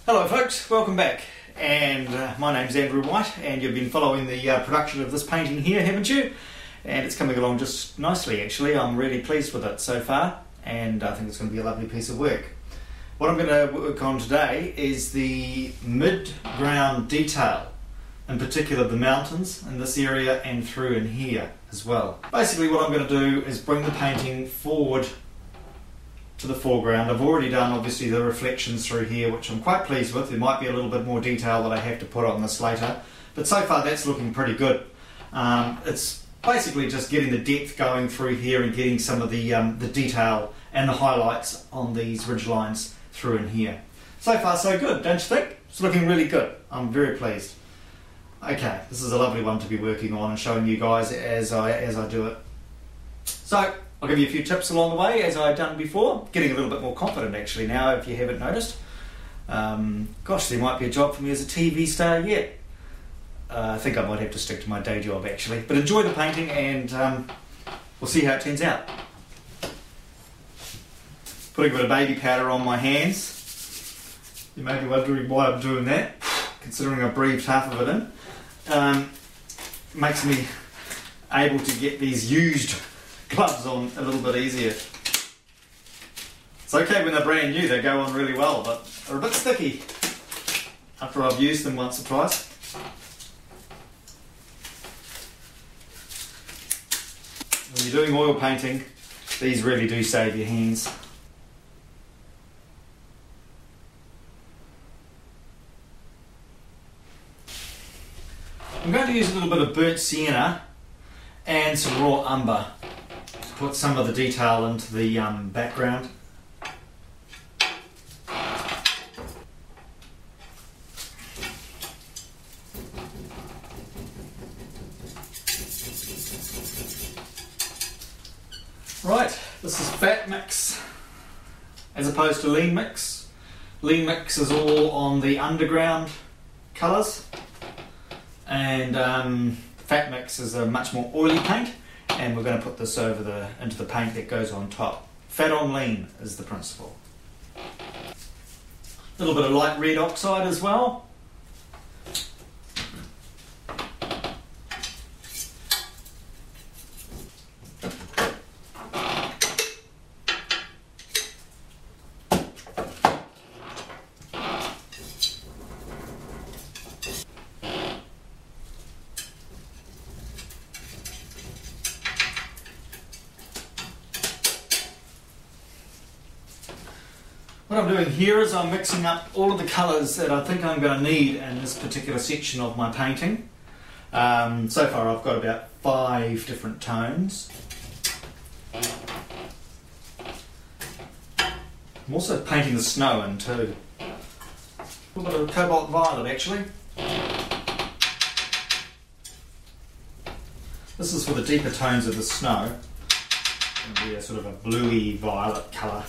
Hello folks, welcome back, and my name's Andrew Whyte, and you've been following the production of this painting here, haven't you? And it's coming along just nicely actually. I'm really pleased with it so far, and I think it's going to be a lovely piece of work. What I'm going to work on today is the mid-ground detail, in particular the mountains in this area and through in here as well. Basically what I'm going to do is bring the painting forward to the foreground. I've already done obviously the reflections through here, which I'm quite pleased with. There might be a little bit more detail that I have to put on this later, but so far that's looking pretty good. It's basically just getting the depth going through here and getting some of the detail and the highlights on these ridge lines through in here. So far so good, don't you think? It's looking really good. I'm very pleased. Okay, this is a lovely one to be working on and showing you guys as I do it. So I'll give you a few tips along the way, as I've done before. Getting a little bit more confident actually now, if you haven't noticed. Gosh, there might be a job for me as a TV star yet. I think I might have to stick to my day job actually. But enjoy the painting, and we'll see how it turns out. Putting a bit of baby powder on my hands. You may be wondering why I'm doing that, considering I breathed half of it in. Makes me able to get these used gloves on a little bit easier. It's okay when they're brand new, they go on really well, but they're a bit sticky after I've used them once or twice. When you're doing oil painting, these really do save your hands. I'm going to use a little bit of burnt sienna and some raw umber to put some of the detail into the background. Right, this is fat mix as opposed to lean mix. Lean mix is all on the underground colours, and fat mix is a much more oily paint, and we're going to put this over into the paint that goes on top. Fat on lean is the principle. A little bit of light red oxide as well. What I'm doing here is I'm mixing up all of the colours that I think I'm going to need in this particular section of my painting. So far I've got about 5 different tones. I'm also painting the snow in too. A little bit of cobalt violet actually. This is for the deeper tones of the snow. It's going to be a sort of a bluey violet colour.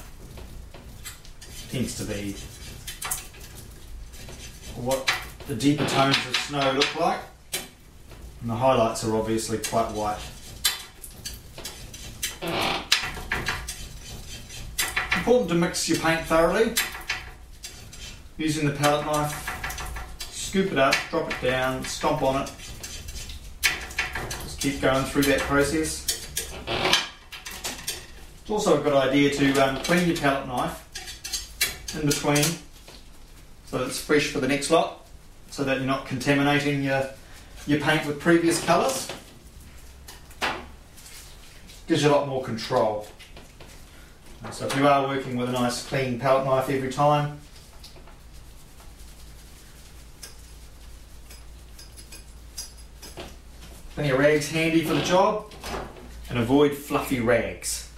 Tends to be what the deeper tones of snow look like, and the highlights are obviously quite white. Important to mix your paint thoroughly. Using the palette knife, scoop it up, drop it down, stomp on it. Just keep going through that process. It's also a good idea to clean your palette knife in between, so that it's fresh for the next lot, so that you're not contaminating your paint with previous colours. Gives you a lot more control. So if you are working with a nice clean palette knife every time, plenty of rags handy for the job, and avoid fluffy rags,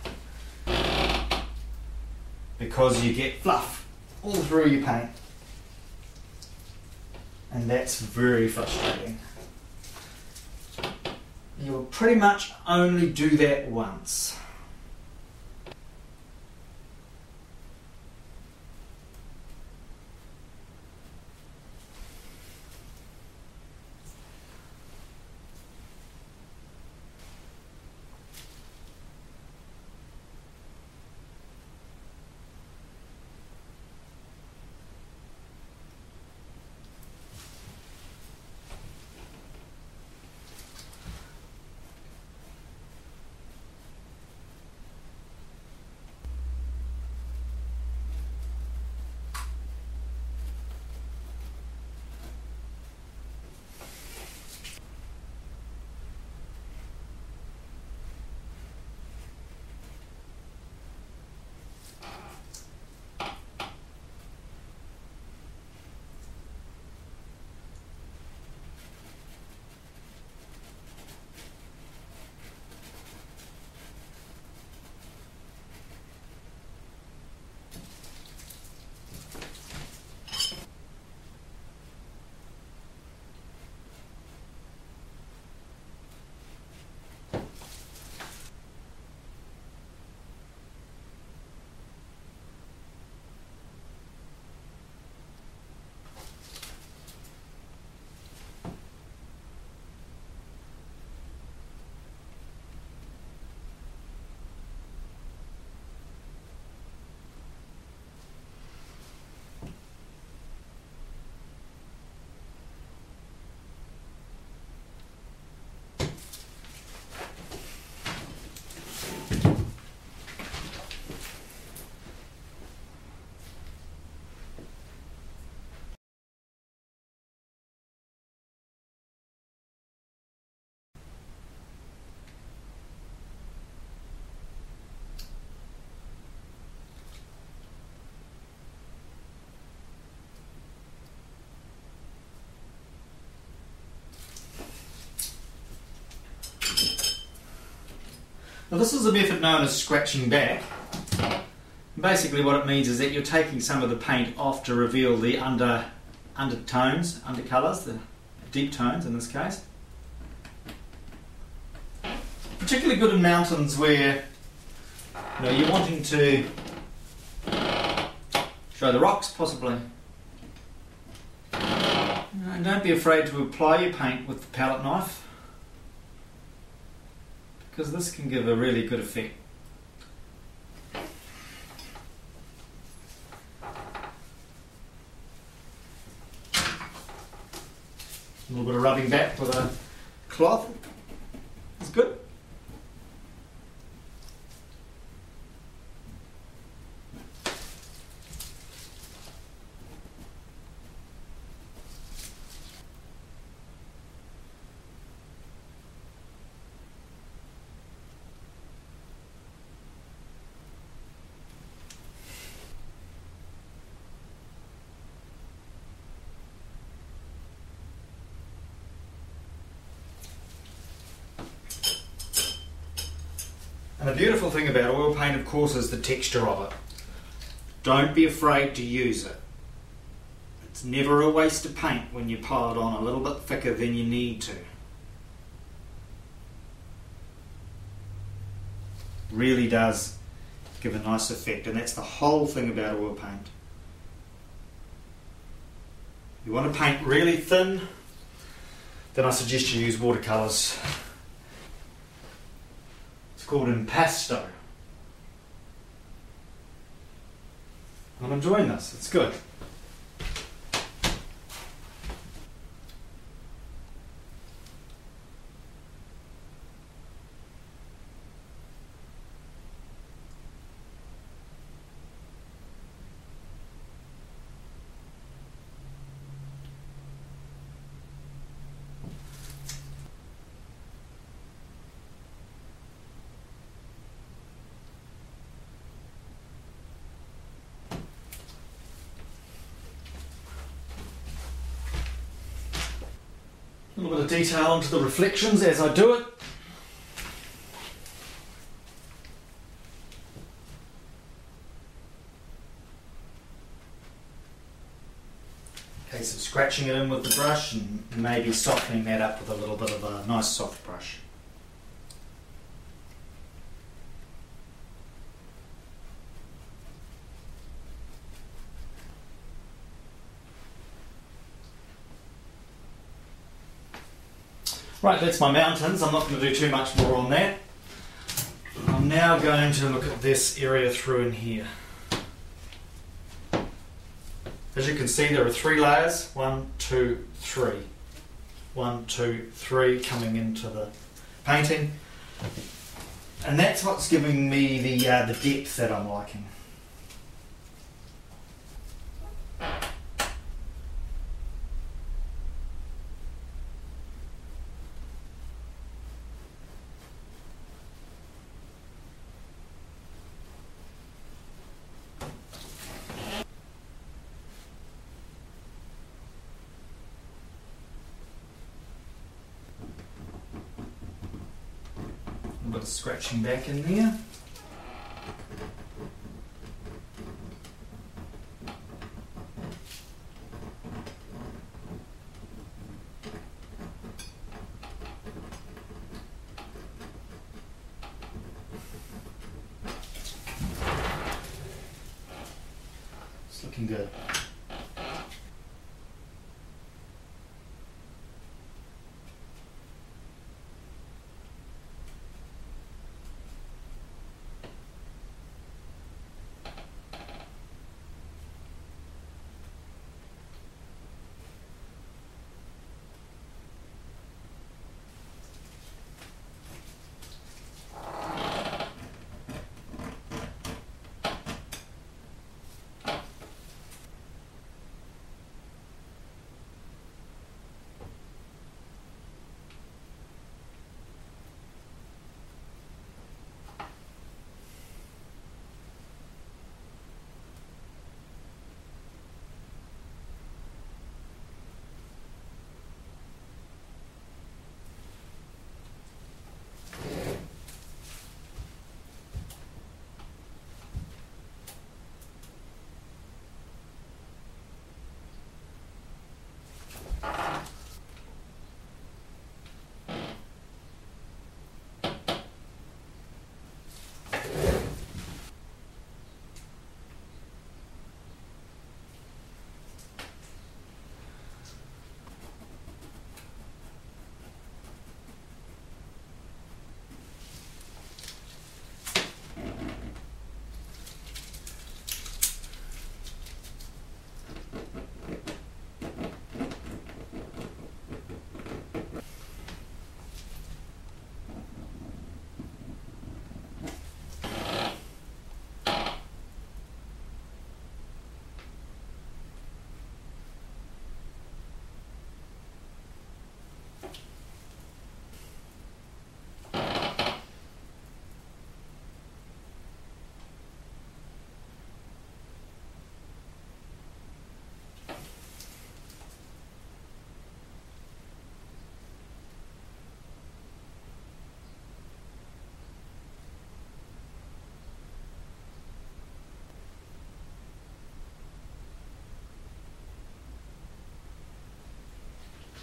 because you get fluff all through your paint, and that's very frustrating. You will pretty much only do that once. Now this is a method known as scratching back. Basically what it means is that you're taking some of the paint off to reveal the undertones, undercolours, the deep tones in this case. Particularly good in mountains where you're wanting to show the rocks possibly. And don't be afraid to apply your paint with the palette knife, because this can give a really good effect. A little bit of rubbing back with a cloth is good. And the beautiful thing about oil paint, of course, is the texture of it. Don't be afraid to use it. It's never a waste of paint when you pile it on a little bit thicker than you need to. Really does give a nice effect, and that's the whole thing about oil paint. If you want to paint really thin, then I suggest you use watercolours. Called impasto. I'm enjoying this, it's good. A little bit of detail into the reflections as I do it. Case of scratching it in with the brush and maybe softening that up with a little bit of a nice soft brush. Right, that's my mountains. I'm not going to do too much more on that. I'm now going to look at this area through in here. As you can see, there are 3 layers. 1, 2, 3. 1, 2, 3 coming into the painting. And that's what's giving me the depth that I'm liking. A bit of scratching back in there. It's looking good.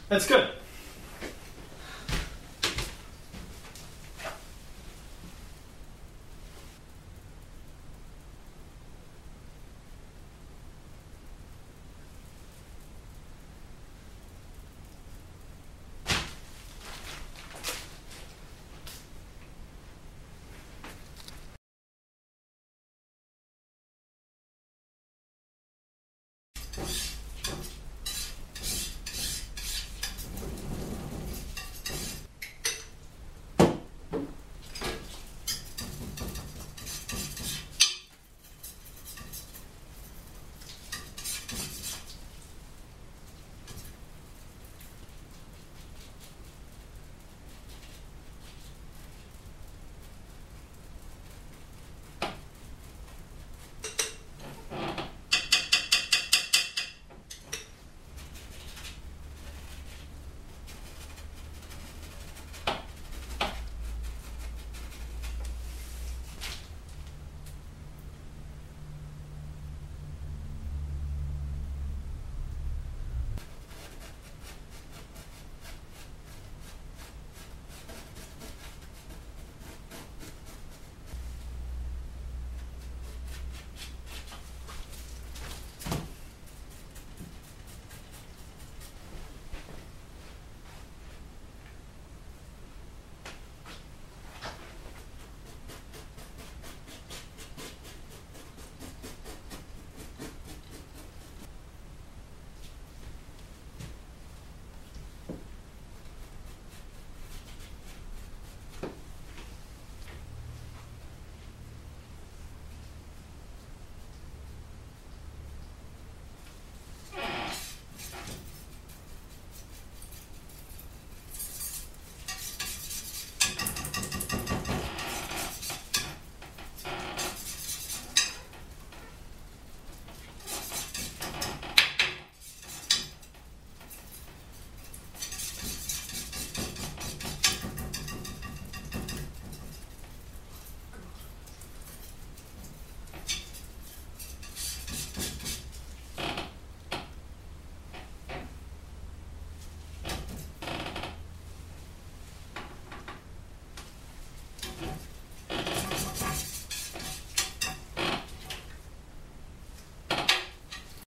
That's good.